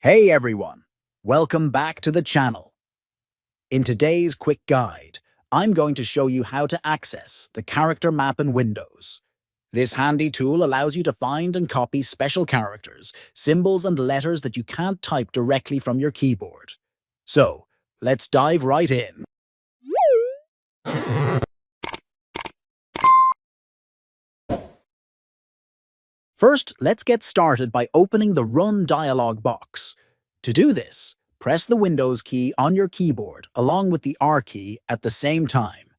Hey everyone, welcome back to the channel. In today's quick guide, I'm going to show you how to access the character map in Windows. This handy tool allows you to find and copy special characters, symbols and letters that you can't type directly from your keyboard. So, let's dive right in. First, let's get started by opening the Run dialog box. To do this, press the Windows key on your keyboard along with the R key at the same time.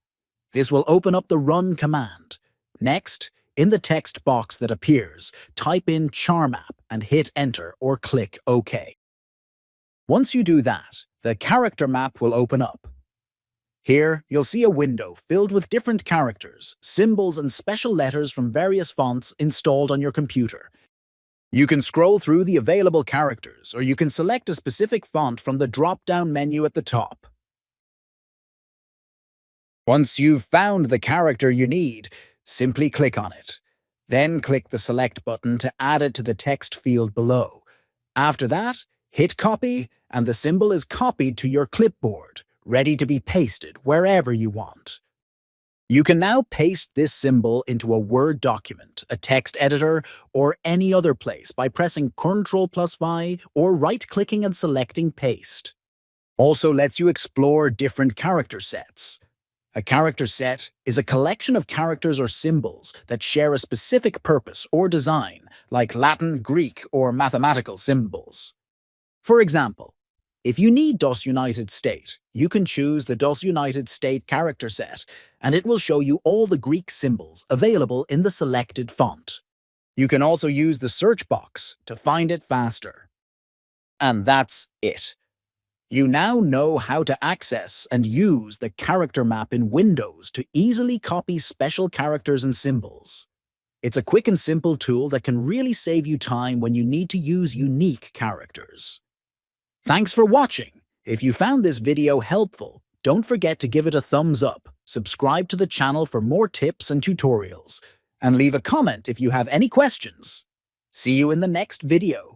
This will open up the Run command. Next, in the text box that appears, type in CharMap and hit Enter or click OK. Once you do that, the character map will open up. Here, you'll see a window filled with different characters, symbols, and special letters from various fonts installed on your computer. You can scroll through the available characters, or you can select a specific font from the drop-down menu at the top. Once you've found the character you need, simply click on it. Then click the Select button to add it to the text field below. After that, hit Copy, and the symbol is copied to your clipboard, ready to be pasted wherever you want. You can now paste this symbol into a Word document, a text editor, or any other place by pressing Ctrl+Y or right-clicking and selecting Paste. Also lets you explore different character sets. A character set is a collection of characters or symbols that share a specific purpose or design, like Latin, Greek, or mathematical symbols. For example, if you need DOS United State, you can choose the DOS United State character set, and it will show you all the Greek symbols available in the selected font. You can also use the search box to find it faster. And that's it. You now know how to access and use the character map in Windows to easily copy special characters and symbols. It's a quick and simple tool that can really save you time when you need to use unique characters. Thanks for watching. If you found this video helpful, don't forget to give it a thumbs up, subscribe to the channel for more tips and tutorials, and leave a comment if you have any questions. See you in the next video.